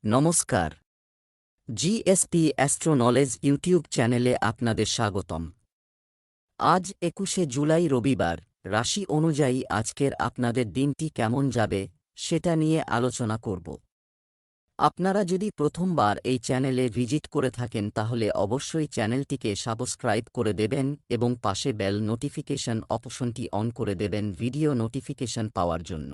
নমস্কার। GSP astro knowledge YouTube চ্যানেলে আপনাদের স্বাগতম। আজ ২১শে জুলাই রবিবার। রাশি অনুযায়ী আজকের আপনাদের দিনটি কেমন যাবে সেটা নিয়ে আলোচনা করব। আপনারা যদি প্রথমবার এই চ্যানেলে ভিজিট করে থাকেন তাহলে অবশ্যই চ্যানেলটিকে সাবস্ক্রাইব করে দেবেন এবং পাশে বেল নোটিফিকেশন অপশনটি অন করে দেবেন ভিডিও নোটিফিকেশন পাওয়ার জন্য।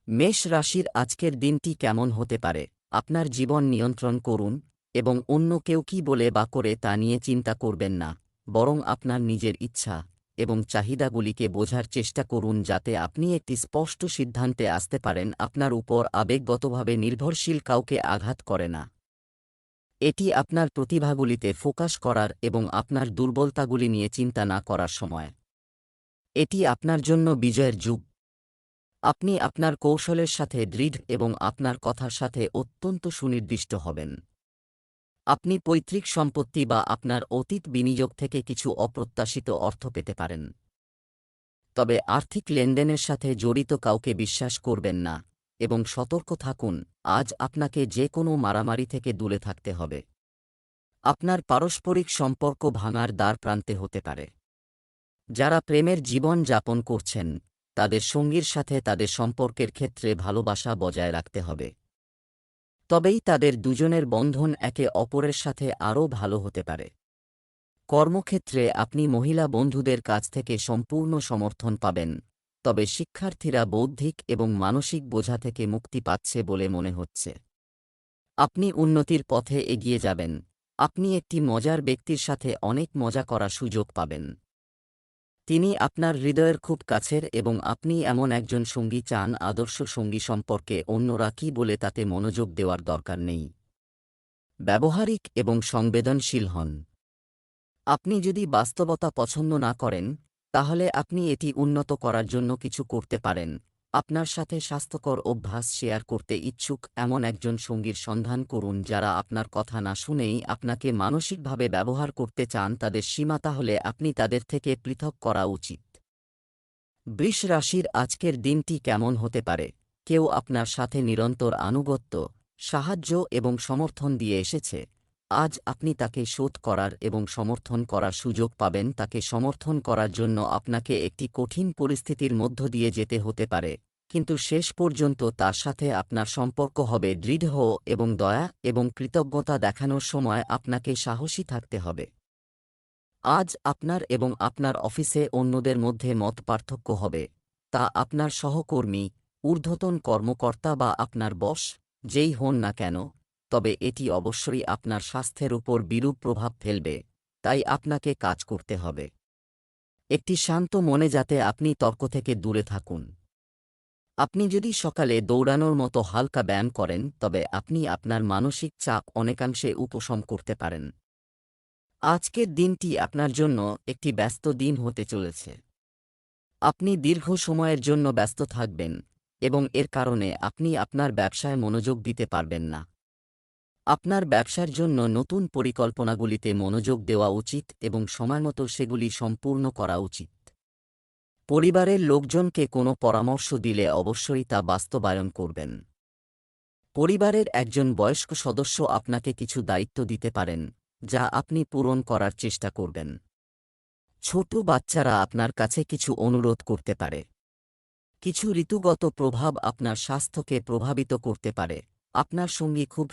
মেষ রাশির আজকের দিনটি কেমন হতে পারে? আপনার জীবন নিয়ন্ত্রণ করুন এবং অন্য কেউ কী বলে বা করে তা নিয়ে চিন্তা করবেন না, বরং আপনার নিজের ইচ্ছা এবং চাহিদাগুলিকে বোঝার চেষ্টা করুন যাতে আপনি একটি স্পষ্ট সিদ্ধান্তে আসতে পারেন। আপনার উপর আবেগগতভাবে নির্ভরশীল কাউকে আঘাত করে না। এটি আপনার প্রতিভাগুলিতে ফোকাস করার এবং আপনার দুর্বলতাগুলি নিয়ে চিন্তা না করার সময়। এটি আপনার জন্য বিজয়ের যুগ। আপনি আপনার কৌশলের সাথে দৃঢ় এবং আপনার কথার সাথে অত্যন্ত সুনির্দিষ্ট হবেন। আপনি পৈতৃক সম্পত্তি বা আপনার অতীত বিনিয়োগ থেকে কিছু অপ্রত্যাশিত অর্থ পেতে পারেন। তবে আর্থিক লেনদেনের সাথে জড়িত কাউকে বিশ্বাস করবেন না এবং সতর্ক থাকুন। আজ আপনাকে যে কোনো মারামারি থেকে দূরে থাকতে হবে। আপনার পারস্পরিক সম্পর্ক ভাঙার দ্বার প্রান্তে হতে পারে। যারা প্রেমের জীবন যাপন করছেন তাদের সঙ্গীর সাথে তাদের সম্পর্কের ক্ষেত্রে ভালোবাসা বজায় রাখতে হবে। তবেই তাদের দুজনের বন্ধন একে অপরের সাথে আরও ভালো হতে পারে। কর্মক্ষেত্রে আপনি মহিলা বন্ধুদের কাছ থেকে সম্পূর্ণ সমর্থন পাবেন, তবে শিক্ষার্থীরা বৌদ্ধিক এবং মানসিক বোঝা থেকে মুক্তি পাচ্ছে বলে মনে হচ্ছে। আপনি উন্নতির পথে এগিয়ে যাবেন। আপনি একটি মজার ব্যক্তির সাথে অনেক মজা করার সুযোগ পাবেন। তিনি আপনার হৃদয়ের খুব কাছের এবং আপনি এমন একজন সঙ্গী চান আদর্শ সঙ্গী সম্পর্কে অন্যরা কী বলে তাতে মনোযোগ দেওয়ার দরকার নেই। ব্যবহারিক এবং সংবেদনশীল হন। আপনি যদি বাস্তবতা পছন্দ না করেন তাহলে আপনি এটি উন্নত করার জন্য কিছু করতে পারেন। আপনার সাথে স্বাস্থ্যকর অভ্যাস শেয়ার করতে ইচ্ছুক এমন একজন সঙ্গীর সন্ধান করুন যারা আপনার কথা না শুনেই আপনাকে মানসিকভাবে ব্যবহার করতে চান। তাদের সীমা তাহলে আপনি তাদের থেকে পৃথক করা উচিত। বৃষ রাশির আজকের দিনটি কেমন হতে পারে? কেউ আপনার সাথে নিরন্তর আনুগত্য, সাহায্য এবং সমর্থন দিয়ে এসেছে। আজ আপনি তাকে শোধ করার এবং সমর্থন করার সুযোগ পাবেন। তাকে সমর্থন করার জন্য আপনাকে একটি কঠিন পরিস্থিতির মধ্য দিয়ে যেতে হতে পারে, কিন্তু শেষ পর্যন্ত তার সাথে আপনার সম্পর্ক হবে দৃঢ় এবং দয়া এবং কৃতজ্ঞতা দেখানোর সময় আপনাকে সাহসী থাকতে হবে। আজ আপনার এবং আপনার অফিসে অন্যদের মধ্যে মতপার্থক্য হবে, তা আপনার সহকর্মী, ঊর্ধ্বতন কর্মকর্তা বা আপনার বস যেই হন না কেন, তবে এটি অবশ্যই আপনার স্বাস্থ্যের উপর বিরূপ প্রভাব ফেলবে, তাই আপনাকে কাজ করতে হবে। একটি শান্ত মনে যাতে আপনি তর্ক থেকে দূরে থাকুন। আপনি যদি সকালে দৌড়ানোর মতো হালকা ব্যায়াম করেন তবে আপনি আপনার মানসিক চাপ অনেকাংশে উপশম করতে পারেন। আজকের দিনটি আপনার জন্য একটি ব্যস্ত দিন হতে চলেছে। আপনি দীর্ঘ সময়ের জন্য ব্যস্ত থাকবেন এবং এর কারণে আপনি আপনার ব্যবসায় মনোযোগ দিতে পারবেন না। আপনার ব্যবসার জন্য নতুন পরিকল্পনাগুলিতে মনোযোগ দেওয়া উচিত এবং সময়মতো সেগুলি সম্পূর্ণ করা উচিত। পরিবারের লোকজনকে কোনো পরামর্শ দিলে অবশ্যই তা বাস্তবায়ন করবেন। পরিবারের একজন বয়স্ক সদস্য আপনাকে কিছু দায়িত্ব দিতে পারেন যা আপনি পূরণ করার চেষ্টা করবেন। ছোট বাচ্চারা আপনার কাছে কিছু অনুরোধ করতে পারে। কিছু ঋতুগত প্রভাব আপনার স্বাস্থ্যকে প্রভাবিত করতে পারে। আপনার সঙ্গী খুব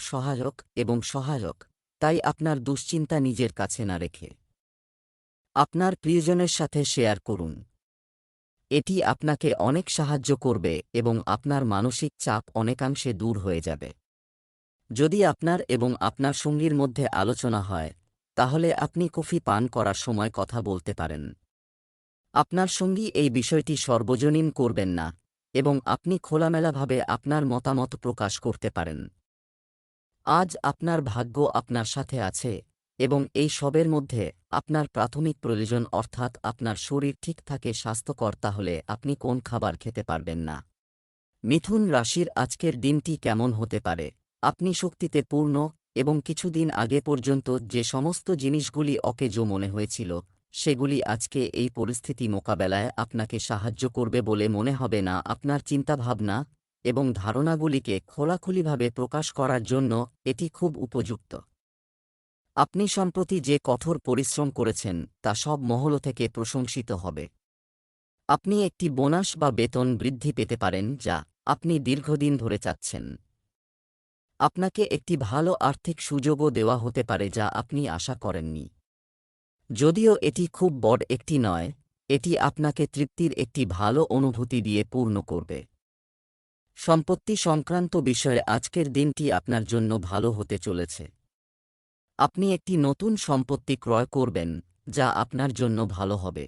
সহায়ক, তাই আপনার দুশ্চিন্তা নিজের কাছে না রেখে আপনার প্রিয়জনের সাথে শেয়ার করুন। এটি আপনাকে অনেক সাহায্য করবে এবং আপনার মানসিক চাপ অনেকাংশে দূর হয়ে যাবে। যদি আপনার এবং আপনার সঙ্গীর মধ্যে আলোচনা হয় তাহলে আপনি কফি পান করার সময় কথা বলতে পারেন। আপনার সঙ্গী এই বিষয়টি সর্বজনীন করবেন না এবং আপনি খোলামেলাভাবে আপনার মতামত প্রকাশ করতে পারেন। আজ আপনার ভাগ্য আপনার সাথে আছে এবং এই সবের মধ্যে আপনার প্রাথমিক প্রয়োজন অর্থাৎ আপনার শরীর ঠিক থাকে স্বাস্থ্যকর, তাহলে আপনি কোন খাবার খেতে পারবেন না। মিথুন রাশির আজকের দিনটি কেমন হতে পারে? আপনি শক্তিতে পূর্ণ এবং কিছুদিন আগে পর্যন্ত যে সমস্ত জিনিসগুলি অকেজো মনে হয়েছিল সেগুলি আজকে এই পরিস্থিতি মোকাবেলায় আপনাকে সাহায্য করবে বলে মনে হবে না। আপনার চিন্তাভাবনা এবং ধারণাগুলিকে খোলাখুলিভাবে প্রকাশ করার জন্য এটি খুব উপযুক্ত। আপনি সম্প্রতি যে কঠোর পরিশ্রম করেছেন তা সব মহল থেকে প্রশংসিত হবে। আপনি একটি বোনাস বা বেতন বৃদ্ধি পেতে পারেন যা আপনি দীর্ঘদিন ধরে চাচ্ছেন। আপনাকে একটি ভালো আর্থিক সুযোগও দেওয়া হতে পারে যা আপনি আশা করেননি। যদিও এটি খুব বড় একটি নয়, এটি আপনাকে তৃপ্তির একটি ভালো অনুভূতি দিয়ে পূর্ণ করবে। সম্পত্তি সংক্রান্ত বিষয়ে আজকের দিনটি আপনার জন্য ভালো হতে চলেছে। আপনি একটি নতুন সম্পত্তি ক্রয় করবেন যা আপনার জন্য ভালো হবে।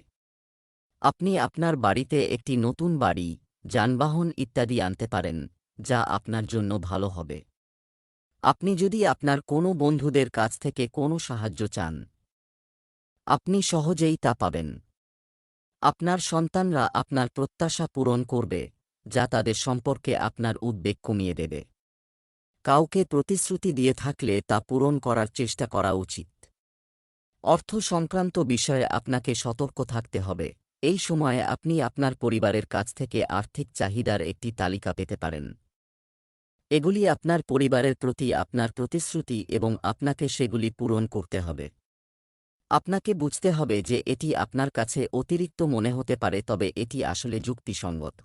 আপনি আপনার বাড়িতে একটি নতুন বাড়ি, যানবাহন ইত্যাদি আনতে পারেন যা আপনার জন্য ভালো হবে। আপনি যদি আপনার কোনো বন্ধুদের কাছ থেকে কোনো সাহায্য চান, আপনি সহজেই তা পাবেন। আপনার সন্তানরা আপনার প্রত্যাশা পূরণ করবে যা তাদের সম্পর্কে আপনার উদ্বেগ কমিয়ে দেবে। কাউকে প্রতিশ্রুতি দিয়ে থাকলে তা পূরণ করার চেষ্টা করা উচিত। অর্থ সংক্রান্ত বিষয়ে আপনাকে সতর্ক থাকতে হবে। এই সময়ে আপনি আপনার পরিবারের কাছ থেকে আর্থিক চাহিদার একটি তালিকা পেতে পারেন। এগুলি আপনার পরিবারের প্রতি আপনার প্রতিশ্রুতি এবং আপনাকে সেগুলি পূরণ করতে হবে। আপনাকে বুঝতে হবে যে এটি আপনার কাছে অতিরিক্ত মনে হতে পারে, তবে এটি আসলে যুক্তিসঙ্গত।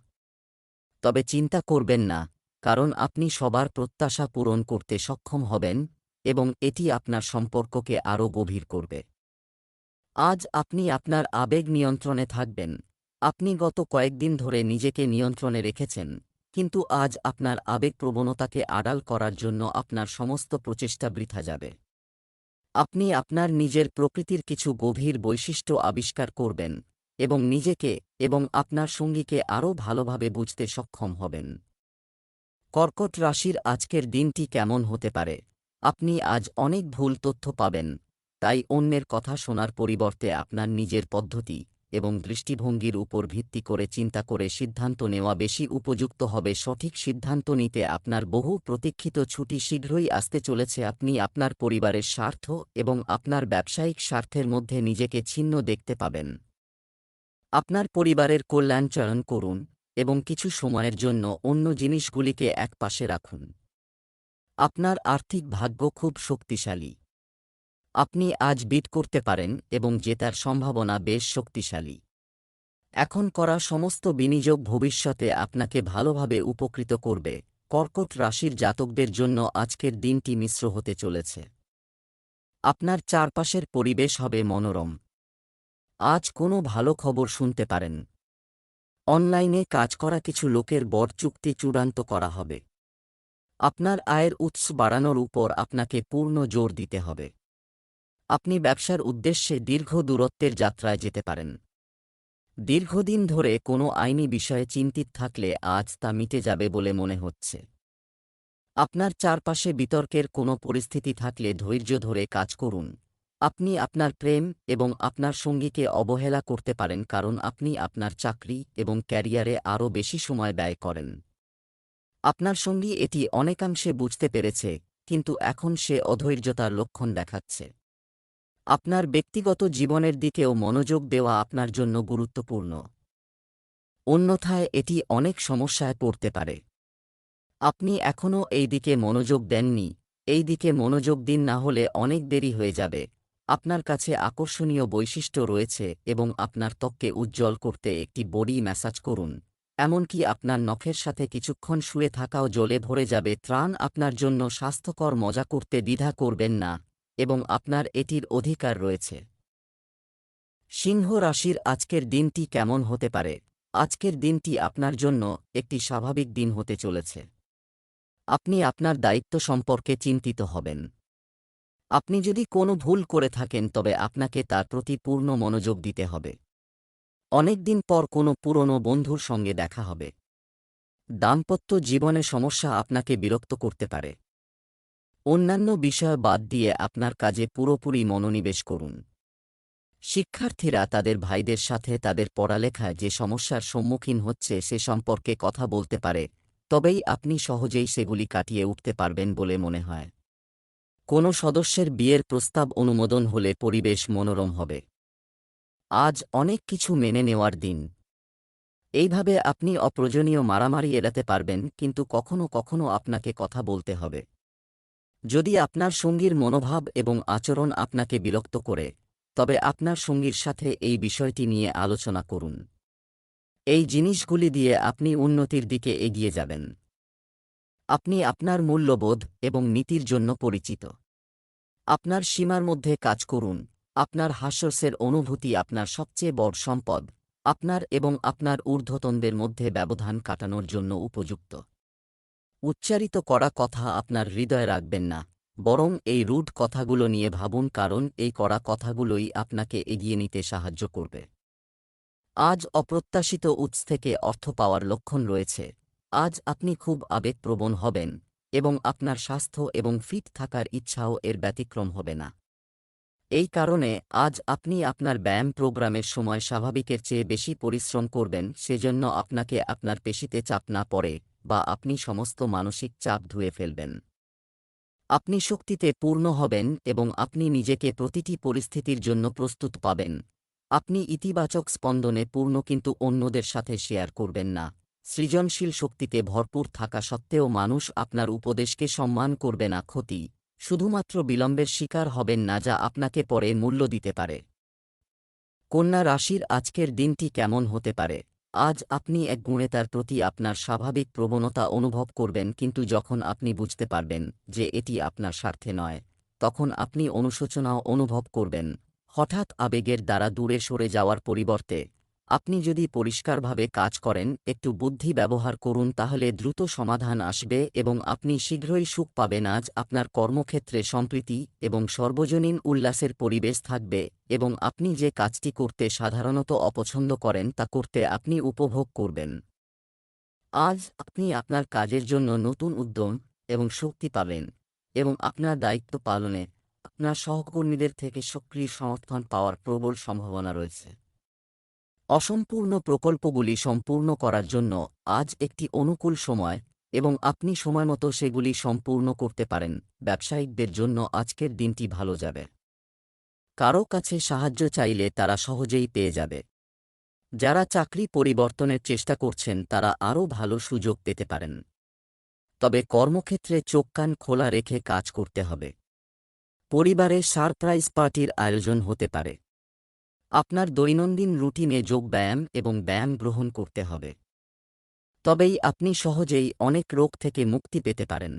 তবে চিন্তা করবেন না, কারণ আপনি সবার প্রত্যাশা পূরণ করতে সক্ষম হবেন এবং এটি আপনার সম্পর্ককে আরও গভীর করবে। আজ আপনি আপনার আবেগ নিয়ন্ত্রণে থাকবেন। আপনি গত কয়েকদিন ধরে নিজেকে নিয়ন্ত্রণে রেখেছেন, কিন্তু আজ আপনার আবেগপ্রবণতাকে আড়াল করার জন্য আপনার সমস্ত প্রচেষ্টা বৃথা যাবে। আপনি আপনার নিজের প্রকৃতির কিছু গভীর বৈশিষ্ট্য আবিষ্কার করবেন এবং নিজেকে এবং আপনার সঙ্গীকে আরও ভালোভাবে বুঝতে সক্ষম হবেন। কর্কট রাশির আজকের দিনটি কেমন হতে পারে? আপনি আজ অনেক ভুল তথ্য পাবেন, তাই অন্যের কথা শোনার পরিবর্তে আপনার নিজের পদ্ধতি এবং দৃষ্টিভঙ্গির উপর ভিত্তি করে চিন্তা করে সিদ্ধান্ত নেওয়া বেশি উপযুক্ত হবে। সঠিক সিদ্ধান্ত নিতে আপনার বহু প্রতীক্ষিত ছুটি শীঘ্রই আসতে চলেছে। আপনি আপনার পরিবারের স্বার্থ এবং আপনার ব্যবসায়িক স্বার্থের মধ্যে নিজেকে ছিন্ন দেখতে পাবেন। আপনার পরিবারের কল্যাণ চয়ন করুন এবং কিছু সময়ের জন্য অন্য জিনিসগুলিকে একপাশে রাখুন। আপনার আর্থিক ভাগ্য খুব শক্তিশালী। আপনি আজ বিট করতে পারেন এবং জেতার সম্ভাবনা বেশ শক্তিশালী। এখন করা সমস্ত বিনিয়োগ ভবিষ্যতে আপনাকে ভালোভাবে উপকৃত করবে। কর্কট রাশির জাতকদের জন্য আজকের দিনটি মিশ্র হতে চলেছে। আপনার চারপাশের পরিবেশ হবে মনোরম। আজ কোনো ভালো খবর শুনতে পারেন। অনলাইনে কাজ করা কিছু লোকের বড় চুক্তি চূড়ান্ত করা হবে। আপনার আয়ের উৎস বাড়ানোর উপর আপনাকে পূর্ণ জোর দিতে হবে। আপনি ব্যবসার উদ্দেশ্যে দীর্ঘ দূরত্বের যাত্রায় যেতে পারেন। দীর্ঘদিন ধরে কোনো আইনি বিষয়ে চিন্তিত থাকলে আজ তা মিটে যাবে বলে মনে হচ্ছে। আপনার চারপাশে বিতর্কের কোনো পরিস্থিতি থাকলে ধৈর্য ধরে কাজ করুন। আপনি আপনার প্রেম এবং আপনার সঙ্গীকে অবহেলা করতে পারেন, কারণ আপনি আপনার চাকরি এবং ক্যারিয়ারে আরও বেশি সময় ব্যয় করেন। আপনার সঙ্গী এটি অনেকাংশে বুঝতে পেরেছে, কিন্তু এখন সে অধৈর্যতার লক্ষণ দেখাচ্ছে। আপনার ব্যক্তিগত জীবনের দিকেও মনোযোগ দেওয়া আপনার জন্য গুরুত্বপূর্ণ। অন্যথায় এটি অনেক সমস্যায় পড়তে পারে। আপনি এখনও এই দিকে মনোযোগ দেননি, এই দিকে মনোযোগ দিন, না হলে অনেক দেরি হয়ে যাবে। আপনার কাছে আকর্ষণীয় বৈশিষ্ট্য রয়েছে এবং আপনার ত্বককে উজ্জ্বল করতে একটি বডি ম্যাসাজ করুন। এমনকি আপনার নখের সাথে কিছুক্ষণ শুয়ে থাকাও জ্বলে ভরে যাবে। ত্রাণ আপনার জন্য স্বাস্থ্যকর মজা করতে দ্বিধা করবেন না এবং আপনার এটির অধিকার রয়েছে। সিংহ রাশির আজকের দিনটি কেমন হতে পারে? আজকের দিনটি আপনার জন্য একটি স্বাভাবিক দিন হতে চলেছে। আপনি আপনার দায়িত্ব সম্পর্কে চিন্তিত হবেন। আপনি যদি কোনো ভুল করে থাকেন তবে আপনাকে তার প্রতি পূর্ণ মনোযোগ দিতে হবে। অনেকদিন পর কোনো পুরনো বন্ধুর সঙ্গে দেখা হবে। দাম্পত্য জীবনে সমস্যা আপনাকে বিরক্ত করতে পারে। অন্যান্য বিষয় বাদ দিয়ে আপনার কাজে পুরোপুরি মনোনিবেশ করুন। শিক্ষার্থীরা তাদের ভাইদের সাথে তাদের পড়ালেখায় যে সমস্যার সম্মুখীন হচ্ছে সে সম্পর্কে কথা বলতে পারে, তবেই আপনি সহজেই সেগুলি কাটিয়ে উঠতে পারবেন বলে মনে হয়। কোনো সদস্যের বিয়ের প্রস্তাব অনুমোদন হলে পরিবেশ মনোরম হবে। আজ অনেক কিছু মেনে নেওয়ার দিন। এইভাবে আপনি অপ্রয়োজনীয় মারামারি এড়াতে পারবেন, কিন্তু কখনো কখনো আপনাকে কথা বলতে হবে। যদি আপনার সঙ্গীর মনোভাব এবং আচরণ আপনাকে বিরক্ত করে, তবে আপনার সঙ্গীর সাথে এই বিষয়টি নিয়ে আলোচনা করুন। এই জিনিসগুলি দিয়ে আপনি উন্নতির দিকে এগিয়ে যাবেন। আপনি আপনার মূল্যবোধ এবং নীতির জন্য পরিচিত। আপনার সীমার মধ্যে কাজ করুন। আপনার হাস্যরসের অনুভূতি আপনার সবচেয়ে বড় সম্পদ। আপনার এবং আপনার ঊর্ধ্বতনদের মধ্যে ব্যবধান কাটানোর জন্য উপযুক্ত। উচ্চারিত করা কথা আপনার হৃদয়ে রাখবেন না, বরং এই রুড কথাগুলো নিয়ে ভাবুন, কারণ এই কড়া কথাগুলোই আপনাকে এগিয়ে নিতে সাহায্য করবে। আজ অপ্রত্যাশিত উৎস থেকে অর্থ পাওয়ার লক্ষণ রয়েছে। আজ আপনি খুব আবেগপ্রবণ হবেন, এবং আপনার স্বাস্থ্য এবং ফিট থাকার ইচ্ছাও এর ব্যতিক্রম হবে না। এই কারণে আজ আপনি আপনার ব্যায়াম প্রোগ্রামের সময় স্বাভাবিকের চেয়ে বেশি পরিশ্রম করবেন, সেজন্য আপনাকে আপনার পেশিতে চাপ না পড়ে, বা আপনি সমস্ত মানসিক চাপ ধুয়ে ফেলবেন। আপনি শক্তিতে পূর্ণ হবেন এবং আপনি নিজেকে প্রতিটি পরিস্থিতির জন্য প্রস্তুত পাবেন। আপনি ইতিবাচক স্পন্দনে পূর্ণ, কিন্তু অন্যদের সাথে শেয়ার করবেন না। সৃজনশীল শক্তিতে ভরপুর থাকা সত্ত্বেও মানুষ আপনার উপদেশকে সম্মান করবে না। ক্ষতি, শুধুমাত্র বিলম্বের শিকার হবেন না, যা আপনাকে পরে মূল্য দিতে পারে। কন্যা রাশির আজকের দিনটি কেমন হতে পারে? আজ আপনি এক গুণে তার প্রতি আপনার স্বাভাবিক প্রবণতা অনুভব করবেন, কিন্তু যখন আপনি বুঝতে পারবেন যে এটি আপনার স্বার্থে নয়, তখন আপনি অনুশোচনাও অনুভব করবেন। হঠাৎ আবেগের দ্বারা দূরে সরে যাওয়ার পরিবর্তে আপনি যদি পরিষ্কারভাবে কাজ করেন, একটু বুদ্ধি ব্যবহার করুন, তাহলে দ্রুত সমাধান আসবে এবং আপনি শীঘ্রই সুখ পাবেন। আজ আপনার কর্মক্ষেত্রে সম্প্রীতি এবং সর্বজনীন উল্লাসের পরিবেশ থাকবে, এবং আপনি যে কাজটি করতে সাধারণত অপছন্দ করেন তা করতে আপনি উপভোগ করবেন। আজ আপনি আপনার কাজের জন্য নতুন উদ্যম এবং শক্তি পাবেন, এবং আপনার দায়িত্ব পালনে আপনার সহকর্মীদের থেকে সক্রিয় সমর্থন পাওয়ার প্রবল সম্ভাবনা রয়েছে। অসম্পূর্ণ প্রকল্পগুলি সম্পূর্ণ করার জন্য আজ একটি অনুকূল সময়, এবং আপনি সময়মতো সেগুলি সম্পূর্ণ করতে পারেন। ব্যবসায়িকদের জন্য আজকের দিনটি ভালো যাবে। কারও কাছে সাহায্য চাইলে তারা সহজেই পেয়ে যাবে। যারা চাকরি পরিবর্তনের চেষ্টা করছেন তারা আরও ভালো সুযোগ পেতে পারেন। তবে কর্মক্ষেত্রে চোখ কান খোলা রেখে কাজ করতে হবে। পরিবারে সারপ্রাইজ পার্টির আয়োজন হতে পারে। আপনার দৈনন্দিন রুটিনে যোগ ব্যায়াম এবং ব্যায়াম গ্রহণ করতে হবে। তবেই আপনি সহজেই অনেক রোগ থেকে মুক্তি পেতে পারেন।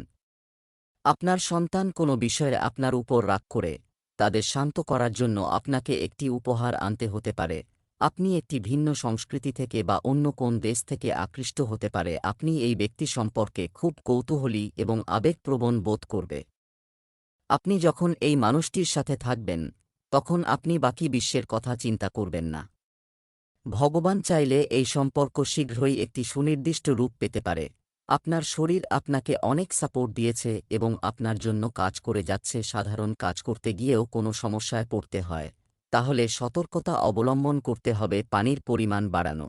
আপনার সন্তান কোনো বিষয়ে আপনার উপর রাগ করে, তাদের শান্ত করার জন্য আপনাকে একটি উপহার আনতে হতে পারে। আপনি একটি ভিন্ন সংস্কৃতি থেকে বা অন্য কোন দেশ থেকে আকৃষ্ট হতে পারে। আপনি এই ব্যক্তি সম্পর্কে খুব কৌতূহলী এবং আবেগপ্রবণ বোধ করবে। আপনি যখন এই মানুষটির সাথে থাকবেন, তখন আপনি বাকি বিশ্বের কথা চিন্তা করবেন না। ভগবান চাইলে এই সম্পর্ক শীঘ্রই একটি সুনির্দিষ্ট রূপ পেতে পারে। আপনার শরীর আপনাকে অনেক সাপোর্ট দিয়েছে এবং আপনার জন্য কাজ করে যাচ্ছে। সাধারণ কাজ করতে গিয়েও কোনো সমস্যায় পড়তে হয়, তাহলে সতর্কতা অবলম্বন করতে হবে। পানির পরিমাণ বাড়ানো।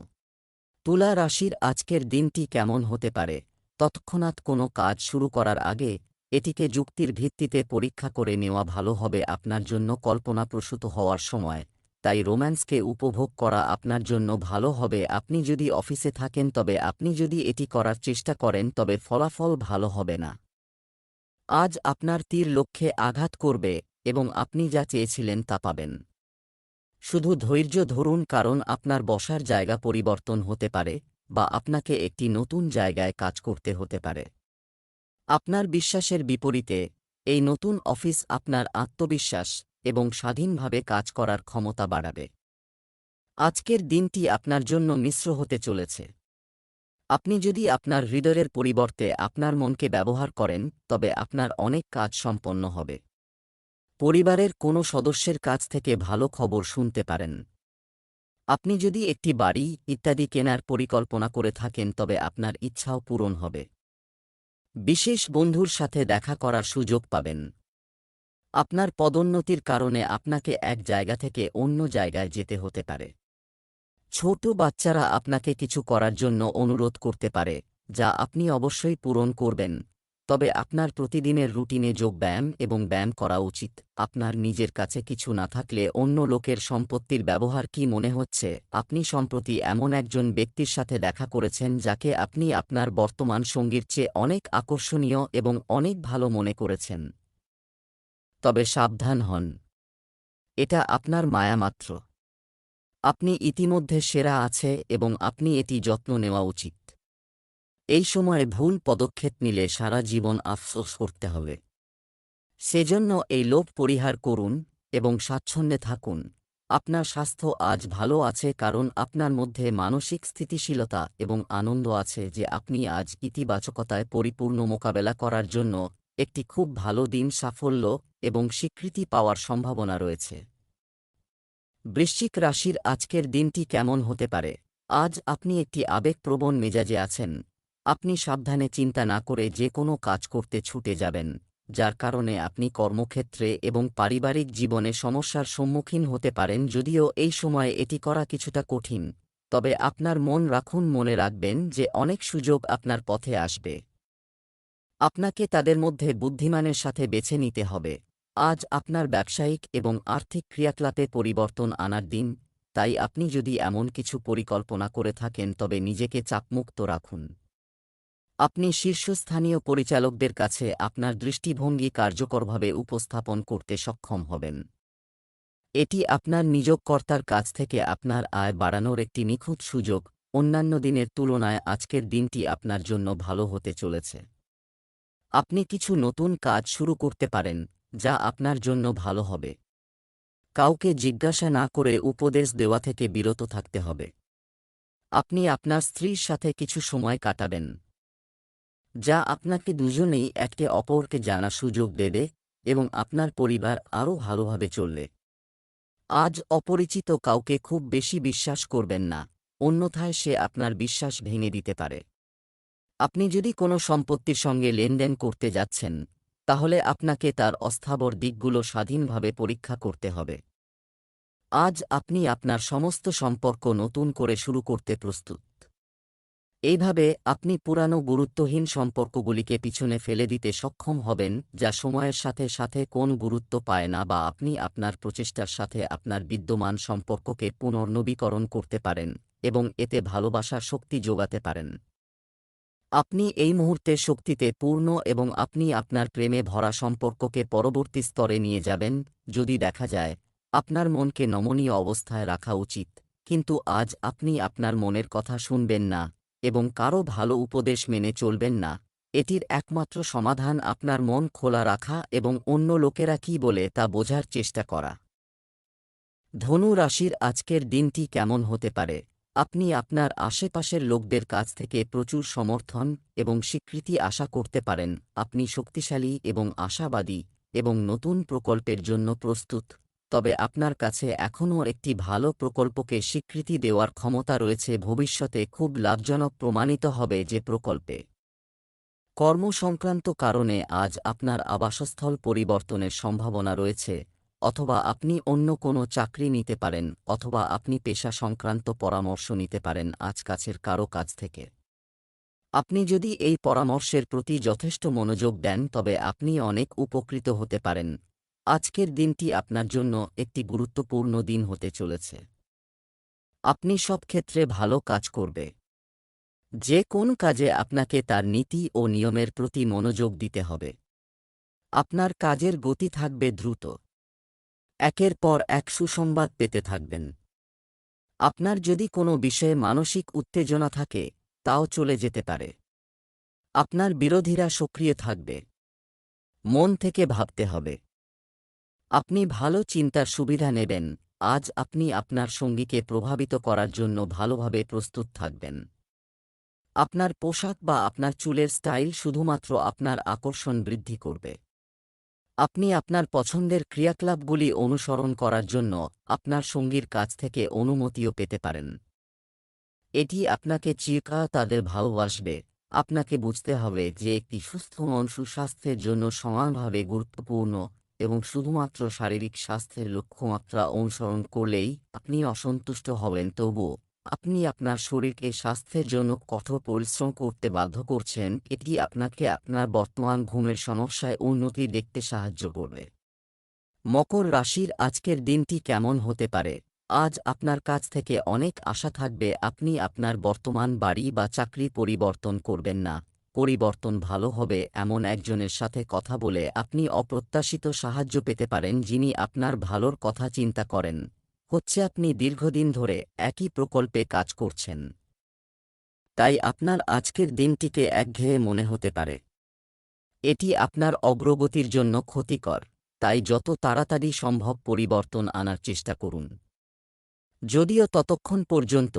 তুলা রাশির আজকের দিনটি কেমন হতে পারে? তৎক্ষণাৎ কোনো কাজ শুরু করার আগে এটিকে যুক্তির ভিত্তিতে পরীক্ষা করে নেওয়া ভালো হবে। আপনার জন্য কল্পনাপ্রসূত হওয়ার সময়, তাই রোম্যান্সকে উপভোগ করা আপনার জন্য ভালো হবে। আপনি যদি অফিসে থাকেন, তবে আপনি যদি এটি করার চেষ্টা করেন, তবে ফলাফল ভালো হবে না। আজ আপনার তীর লক্ষ্যে আঘাত করবে এবং আপনি যা চেয়েছিলেন তা পাবেন। শুধু ধৈর্য ধরুন, কারণ আপনার বসার জায়গা পরিবর্তন হতে পারে, বা আপনাকে একটি নতুন জায়গায় কাজ করতে হতে পারে। আপনার বিশ্বাসের বিপরীতে, এই নতুন অফিস আপনার আত্মবিশ্বাস এবং স্বাধীনভাবে কাজ করার ক্ষমতা বাড়াবে। আজকের দিনটি আপনার জন্য মিশ্র হতে চলেছে। আপনি যদি আপনার হৃদয়ের পরিবর্তে আপনার মনকে ব্যবহার করেন, তবে আপনার অনেক কাজ সম্পন্ন হবে। পরিবারের কোনো সদস্যের কাছ থেকে ভালো খবর শুনতে পারেন। আপনি যদি একটি বাড়ি ইত্যাদি কেনার পরিকল্পনা করে থাকেন, তবে আপনার ইচ্ছাও পূরণ হবে। বিশেষ বন্ধুর সাথে দেখা করার সুযোগ পাবেন। আপনার পদোন্নতির কারণে আপনাকে এক জায়গা থেকে অন্য জায়গায় যেতে হতে পারে। ছোট বাচ্চারা আপনাকে কিছু করার জন্য অনুরোধ করতে পারে, যা আপনি অবশ্যই পূরণ করবেন। তবে আপনার প্রতিদিনের রুটিনে যোগব্যায়াম এবং ব্যায়াম করা উচিত। আপনার নিজের কাছে কিছু না থাকলে অন্য লোকের সম্পত্তির ব্যবহার কি মনে হচ্ছে? আপনি সম্প্রতি এমন একজন ব্যক্তির সাথে দেখা করেছেন যাকে আপনি আপনার বর্তমান সঙ্গীর চেয়ে অনেক আকর্ষণীয় এবং অনেক ভালো মনে করেছেন। তবে সাবধান হন, এটা আপনার মায়া মাত্র। আপনি ইতিমধ্যে সেরা আছে এবং আপনি এটি যত্ন নেওয়া উচিত। এই সময়ে ভুল পদক্ষেপ নিলে সারা জীবন আফসোস করতে হবে। সেজন্য এই লোভ পরিহার করুন এবং স্বাচ্ছন্দ্যে থাকুন। আপনার স্বাস্থ্য আজ ভালো আছে কারণ আপনার মধ্যে মানসিক স্থিতিশীলতা এবং আনন্দ আছে যে আপনি আজ ইতিবাচকতায় পরিপূর্ণ মোকাবেলা করার জন্য একটি খুব ভালো দিন, সাফল্য এবং স্বীকৃতি পাওয়ার সম্ভাবনা রয়েছে। বৃশ্চিক রাশির আজকের দিনটি কেমন হতে পারে? আজ আপনি একটি আবেগপ্রবণ মেজাজে আছেন। আপনি সাবধানে চিন্তা না করে যে কোনো কাজ করতে ছুটে যাবেন, যার কারণে আপনি কর্মক্ষেত্রে এবং পারিবারিক জীবনে সমস্যার সম্মুখীন হতে পারেন। যদিও এই সময়ে এটি করা কিছুটা কঠিন, তবে আপনার মনে রাখবেন যে অনেক সুযোগ আপনার পথে আসবে। আপনাকে তাদের মধ্যে বুদ্ধিমানের সাথে বেছে নিতে হবে। আজ আপনার ব্যবসায়িক এবং আর্থিক ক্রিয়াকলাপে পরিবর্তন আনার দিন, তাই আপনি যদি এমন কিছু পরিকল্পনা করে থাকেন তবে নিজেকে চাপমুক্ত রাখুন। আপনি শীর্ষস্থানীয় পরিচালকদের কাছে আপনার দৃষ্টিভঙ্গি কার্যকরভাবে উপস্থাপন করতে সক্ষম হবেন। এটি আপনার নিয়োগকর্তার কাছ থেকে আপনার আয় বাড়ানোর একটি নিখুঁত সুযোগ। অন্যান্য দিনের তুলনায় আজকের দিনটি আপনার জন্য ভালো হতে চলেছে। আপনি কিছু নতুন কাজ শুরু করতে পারেন, যা আপনার জন্য ভালো হবে। কাউকে জিজ্ঞাসা না করে উপদেশ দেওয়া থেকে বিরত থাকতে হবে। আপনি আপনার স্ত্রীর সাথে কিছু সময় কাটাবেন, যা আপনাকে দুজনেই একে অপরকে জানার সুযোগ দেবে এবং আপনার পরিবার আরও ভালোভাবে চলবে। আজ অপরিচিত কাউকে খুব বেশি বিশ্বাস করবেন না, অন্যথায় সে আপনার বিশ্বাস ভেঙে দিতে পারে। আপনি যদি কোনো সম্পত্তির সঙ্গে লেনদেন করতে যাচ্ছেন, তাহলে আপনাকে তার অস্থাবর দিকগুলো স্বাধীনভাবে পরীক্ষা করতে হবে। আজ আপনি আপনার সমস্ত সম্পর্ক নতুন করে শুরু করতে প্রস্তুত। এইভাবে আপনি পুরানো গুরুত্বহীন সম্পর্কগুলিকে পিছনে ফেলে দিতে সক্ষম হবেন, যা সময়ের সাথে সাথে কোন গুরুত্ব পায় না, বা আপনি আপনার প্রচেষ্টার সাথে আপনার বিদ্যমান সম্পর্ককে পুনর্নবীকরণ করতে পারেন এবং এতে ভালোবাসার শক্তি যোগাতে পারেন। আপনি এই মুহূর্তে শক্তিতে পূর্ণ এবং আপনি আপনার প্রেমে ভরা সম্পর্ককে পরবর্তী স্তরে নিয়ে যাবেন। যদি দেখা যায় আপনার মনকে নমনীয় অবস্থায় রাখা উচিত, কিন্তু আজ আপনি আপনার মনের কথা শুনবেন না এবং কারও ভালো উপদেশ মেনে চলবেন না। এটির একমাত্র সমাধান আপনার মন খোলা রাখা এবং অন্য লোকেরা কী বলে তা বোঝার চেষ্টা করা। ধনু রাশির আজকের দিনটি কেমন হতে পারে? আপনি আপনার আশেপাশের লোকদের কাছ থেকে প্রচুর সমর্থন এবং স্বীকৃতি আশা করতে পারেন। আপনি শক্তিশালী এবং আশাবাদী এবং নতুন প্রকল্পের জন্য প্রস্তুত। তবে আপনার কাছে এখনও একটি ভালো প্রকল্পকে স্বীকৃতি দেওয়ার ক্ষমতা রয়েছে। ভবিষ্যতে খুব লাভজনক প্রমাণিত হবে যে প্রকল্পে। কর্মসংক্রান্ত কারণে আজ আপনার আবাসস্থল পরিবর্তনের সম্ভাবনা রয়েছে, অথবা আপনি অন্য কোনো চাকরি নিতে পারেন, অথবা আপনি পেশা সংক্রান্ত পরামর্শ নিতে পারেন আজ কাছের কারো কাছ থেকে। আপনি যদি এই পরামর্শের প্রতি যথেষ্ট মনোযোগ দেন তবে আপনি অনেক উপকৃত হতে পারেন। আজকের দিনটি আপনার জন্য একটি গুরুত্বপূর্ণ দিন হতে চলেছে। আপনি সব ক্ষেত্রে ভালো কাজ করবে। যে কোন কাজে আপনাকে তার নীতি ও নিয়মের প্রতি মনোযোগ দিতে হবে। আপনার কাজের গতি থাকবে দ্রুত। একের পর এক সুসংবাদ পেতে থাকবেন। আপনার যদি কোনো বিষয়ে মানসিক উত্তেজনা থাকে, তাও চলে যেতে পারে। আপনার বিরোধীরা সক্রিয় থাকবে। মন থেকে ভাবতে হবে। আপনি ভালো চিন্তার সুবিধা নেবেন। আজ আপনি আপনার সঙ্গীকে প্রভাবিত করার জন্য ভালোভাবে প্রস্তুত থাকবেন। আপনার পোশাক বা আপনার চুলের স্টাইল শুধুমাত্র আপনার আকর্ষণ বৃদ্ধি করবে। আপনি আপনার পছন্দের ক্রিয়াকলাপগুলি অনুসরণ করার জন্য আপনার সঙ্গীর কাছ থেকে অনুমতিও পেতে পারেন। এটি আপনাকে চিরকাল তাদের ভালোবাসবে। আপনাকে বুঝতে হবে যে একটি সুস্থ মন সুস্বাস্থ্যের জন্য সমানভাবে গুরুত্বপূর্ণ, এবং শুধুমাত্র শারীরিক স্বাস্থ্যের লক্ষ্যমাত্রা অনুসরণ করলেই আপনি অসন্তুষ্ট হবেন। তবুও আপনি আপনার শরীরকে স্বাস্থ্যের জন্য কঠোর পরিশ্রম করতে বাধ্য করছেন, এটি আপনাকে আপনার বর্তমান ঘুমের সমস্যায় উন্নতি দেখতে সাহায্য করবে। মকর রাশির আজকের দিনটি কেমন হতে পারে? আজ আপনার কাছ থেকে অনেক আশা থাকবে, আপনি আপনার বর্তমান বাড়ি বা চাকরি পরিবর্তন করবেন না। পরিবর্তন ভালো হবে এমন একজনের সাথে কথা বলে আপনি অপ্রত্যাশিত সাহায্য পেতে পারেন, যিনি আপনার ভালোর কথা চিন্তা করেন। আপনি দীর্ঘদিন ধরে একই প্রকল্পে কাজ করছেন, তাই আপনার আজকের দিনটিকে একঘেয়ে মনে হতে পারে। এটি আপনার অগ্রগতির জন্য ক্ষতিকর, তাই যত তাড়াতাড়ি সম্ভব পরিবর্তন আনার চেষ্টা করুন। যদিও ততক্ষণ পর্যন্ত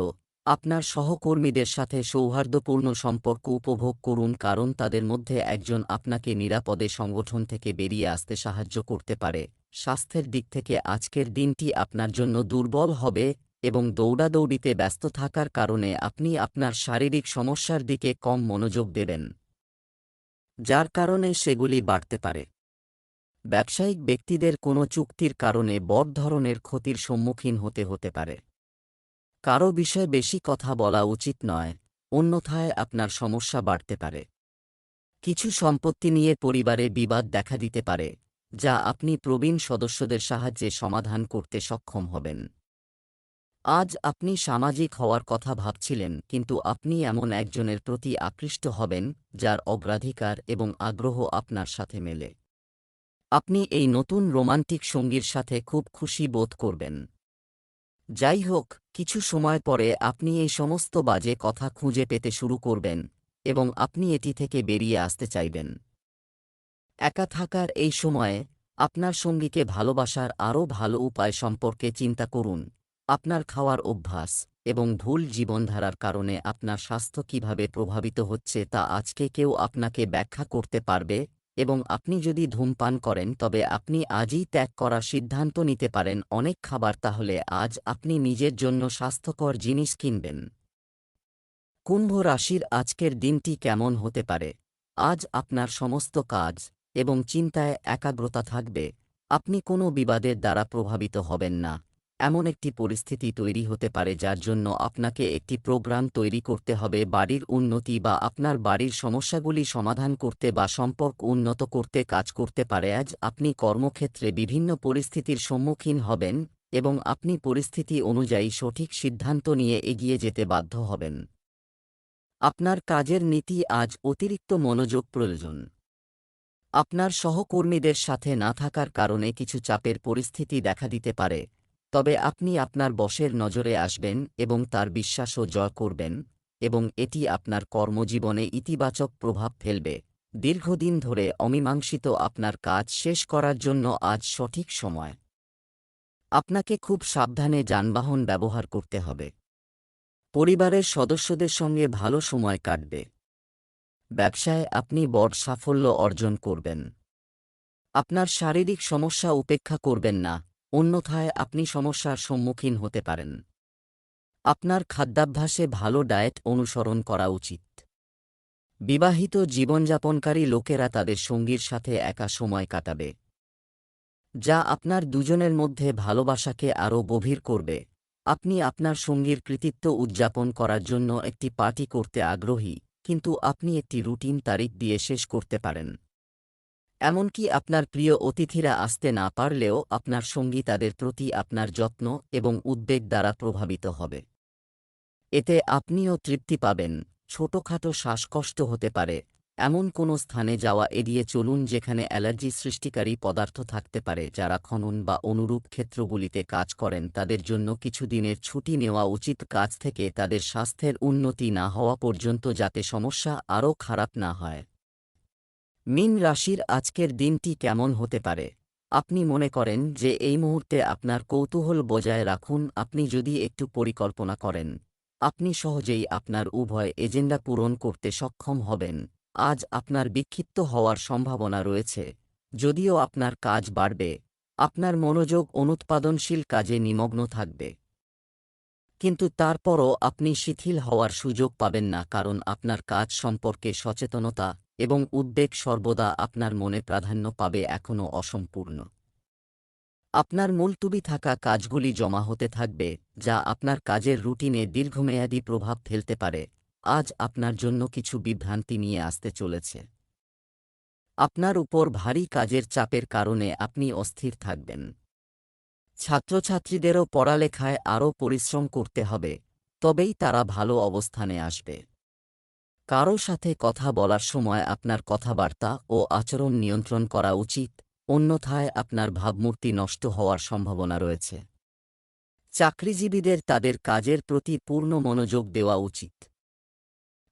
আপনার সহকর্মীদের সাথে সৌহার্দ্যপূর্ণ সম্পর্ক উপভোগ করুন, কারণ তাদের মধ্যে একজন আপনাকে নিরাপদে সংগঠন থেকে বেরিয়ে আসতে সাহায্য করতে পারে। স্বাস্থ্যের দিক থেকে আজকের দিনটি আপনার জন্য দুর্বল হবে এবং দৌড়াদৌড়িতে ব্যস্ত থাকার কারণে আপনি আপনার শারীরিক সমস্যার দিকে কম মনোযোগ দেবেন, যার কারণে সেগুলি বাড়তে পারে। ব্যবসায়িক ব্যক্তিদের কোনো চুক্তির কারণে বড় ধরনের ক্ষতির সম্মুখীন হতে পারে। কারো বিষয়ে বেশি কথা বলা উচিত নয়, অন্যথায় আপনার সমস্যা বাড়তে পারে। কিছু সম্পত্তি নিয়ে পরিবারে বিবাদ দেখা দিতে পারে, যা আপনি প্রবীণ সদস্যদের সাহায্যে সমাধান করতে সক্ষম হবেন। আজ আপনি সামাজিক হওয়ার কথা ভাবছিলেন, কিন্তু আপনি এমন একজনের প্রতি আকৃষ্ট হবেন যার অগ্রাধিকার এবং আগ্রহ আপনার সাথে মেলে। আপনি এই নতুন রোমান্টিক সঙ্গীর সাথে খুব খুশি বোধ করবেন। যাই হোক, কিছু সময় পরে আপনি এই সমস্ত বাজে কথা খুঁজে পেতে শুরু করবেন এবং আপনি এটি থেকে বেরিয়ে আসতে চাইবেন। একা থাকার এই সময়ে আপনার সঙ্গীকে ভালোবাসার আরও ভালো উপায় সম্পর্কে চিন্তা করুন। আপনার খাওয়ার অভ্যাস এবং ভুল জীবনধারার কারণে আপনার স্বাস্থ্য কীভাবে প্রভাবিত হচ্ছে তা আজকে কেউ আপনাকে ব্যাখ্যা করতে পারবে, এবং আপনি যদি ধূমপান করেন তবে আপনি আজই ত্যাগ করার সিদ্ধান্ত নিতে পারেন অনেক খাবার, তাহলে আজ আপনি নিজের জন্য স্বাস্থ্যকর জিনিস কিনবেন। কুম্ভ রাশির আজকের দিনটি কেমন হতে পারে? আজ আপনার সমস্ত কাজ এবং চিন্তায় একাগ্রতা থাকবে। আপনি কোনো বিবাদের দ্বারা প্রভাবিত হবেন না। এমন একটি পরিস্থিতি তৈরি হতে পারে যার জন্য আপনাকে একটি প্রোগ্রাম তৈরি করতে হবে বাড়ির উন্নতি বা আপনার বাড়ির সমস্যাগুলি সমাধান করতে বা সম্পর্ক উন্নত করতে কাজ করতে পারে। আজ আপনি কর্মক্ষেত্রে বিভিন্ন পরিস্থিতির সম্মুখীন হবেন এবং আপনি পরিস্থিতি অনুযায়ী সঠিক সিদ্ধান্ত নিয়ে এগিয়ে যেতে বাধ্য হবেন। আপনার কাজের নীতি আজ অতিরিক্ত মনোযোগ প্রয়োজন। আপনার সহকর্মীদের সাথে না থাকার কারণে কিছু চাপের পরিস্থিতি দেখা দিতে পারে, তবে আপনি আপনার বসের নজরে আসবেন এবং তার বিশ্বাসও জয় করবেন, এবং এটি আপনার কর্মজীবনে ইতিবাচক প্রভাব ফেলবে। দীর্ঘদিন ধরে অমীমাংসিত আপনার কাজ শেষ করার জন্য আজ সঠিক সময়। আপনাকে খুব সাবধানে যানবাহন ব্যবহার করতে হবে। পরিবারের সদস্যদের সঙ্গে ভালো সময় কাটবে। ব্যবসায় আপনি বড় সাফল্য অর্জন করবেন। আপনার শারীরিক সমস্যা উপেক্ষা করবেন না, অন্যথায় আপনি সমস্যার সম্মুখীন হতে পারেন। আপনার খাদ্যাভ্যাসে ভালো ডায়েট অনুসরণ করা উচিত। বিবাহিত জীবনযাপনকারী লোকেরা তাদের সঙ্গীর সাথে একা সময় কাটাবে, যা আপনার দুজনের মধ্যে ভালোবাসাকে আরও গভীর করবে। আপনি আপনার সঙ্গীর কৃতিত্ব উদযাপন করার জন্য একটি পার্টি করতে আগ্রহী, কিন্তু আপনি একটি রুটিন তারিখ দিয়ে শেষ করতে পারেন। এমনকি আপনার প্রিয় অতিথিরা আসতে না পারলেও আপনার সঙ্গী তাদের প্রতি আপনার যত্ন এবং উদ্বেগ দ্বারা প্রভাবিত হবে। এতে আপনিও তৃপ্তি পাবেন। ছোটখাটো শ্বাসকষ্ট হতে পারে এমন কোনো স্থানে যাওয়া এড়িয়ে চলুন যেখানে অ্যালার্জি সৃষ্টিকারী পদার্থ থাকতে পারে। যারা খনন বা অনুরূপ ক্ষেত্রগুলিতে কাজ করেন তাদের জন্য কিছু দিনের ছুটি নেওয়া উচিত কাজ থেকে, তাদের স্বাস্থ্যের উন্নতি না হওয়া পর্যন্ত, যাতে সমস্যা আরও খারাপ না হয়। মীন রাশির আজকের দিনটি কেমন হতে পারে? আপনি মনে করেন যে এই মুহূর্তে আপনার কৌতূহল বজায় রাখুন। আপনি যদি একটু পরিকল্পনা করেন, আপনি সহজেই আপনার উভয় এজেন্ডা পূরণ করতে সক্ষম হবেন। আজ আপনার বিক্ষিপ্ত হওয়ার সম্ভাবনা রয়েছে, যদিও আপনার কাজ বাড়বে। আপনার মনোযোগ অনুৎপাদনশীল কাজে নিমগ্ন থাকবে, কিন্তু তারপরও আপনি শিথিল হওয়ার সুযোগ পাবেন না, কারণ আপনার কাজ সম্পর্কে সচেতনতা এবং উদ্বেগ সর্বদা আপনার মনে প্রাধান্য পাবে, এখনও অসম্পূর্ণ। আপনার মুলতুবি থাকা কাজগুলি জমা হতে থাকবে, যা আপনার কাজের রুটিনে দীর্ঘমেয়াদী প্রভাব ফেলতে পারে। আজ আপনার জন্য কিছু বিভ্রান্তি নিয়ে আসতে চলেছে। আপনার উপর ভারী কাজের চাপের কারণে আপনি অস্থির থাকবেন। ছাত্রছাত্রীদেরও পড়ালেখায় আরও পরিশ্রম করতে হবে, তবেই তারা ভালো অবস্থানে আসবে। কারও সাথে কথা বলার সময় আপনার কথাবার্তা ও আচরণ নিয়ন্ত্রণ করা উচিত, অন্যথায় আপনার ভাবমূর্তি নষ্ট হওয়ার সম্ভাবনা রয়েছে। চাকরিজীবীদের তাদের কাজের প্রতি পূর্ণ মনোযোগ দেওয়া উচিত।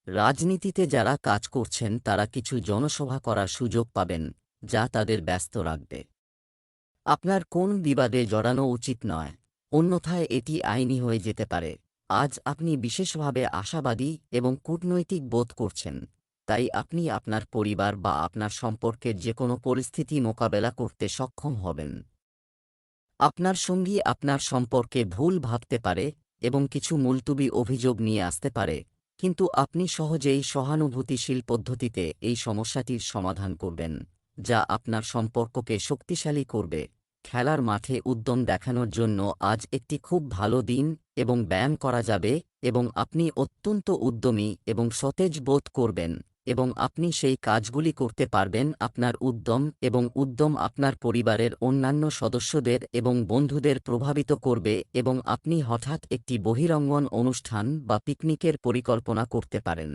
রাজনীতিতে যারা কাজ করছেন তারা কিছু জনসভা করার সুযোগ পাবেন, যা তাদের ব্যস্ত রাখবে। আপনার কোন বিবাদে জড়ানো উচিত নয়, অন্যথায় এটি আইনি হয়ে যেতে পারে। আজ আপনি বিশেষভাবে আশাবাদী এবং কূটনৈতিক বোধ করছেন, তাই আপনি আপনার পরিবার বা আপনার সম্পর্কের যে কোনো পরিস্থিতি মোকাবেলা করতে সক্ষম হবেন। আপনার সঙ্গী আপনার সম্পর্কে ভুল ভাবতে পারে এবং কিছু মুলতুবি অভিযোগ নিয়ে আসতে পারে, কিন্তু আপনি সহজেই সহানুভূতিশীল পদ্ধতিতে এই সমস্যাটির সমাধান করবেন, যা আপনার সম্পর্ককে শক্তিশালী করবে। খেলার মাঠে উদ্যম দেখানোর জন্য আজ একটি খুব ভালো দিন এবং ব্যায়াম করা যাবে এবং আপনি অত্যন্ত উদ্যমী এবং সতেজ বোধ করবেন এবং আপনি সেই কাজগুলি করতে পারবেন। আপনার উদ্যম আপনার পরিবারের অন্যান্য সদস্যদের এবং বন্ধুদের প্রভাবিত করবে এবং আপনি হঠাৎ একটি বহিরঙ্গন অনুষ্ঠান বা পিকনিকের পরিকল্পনা করতে পারেন।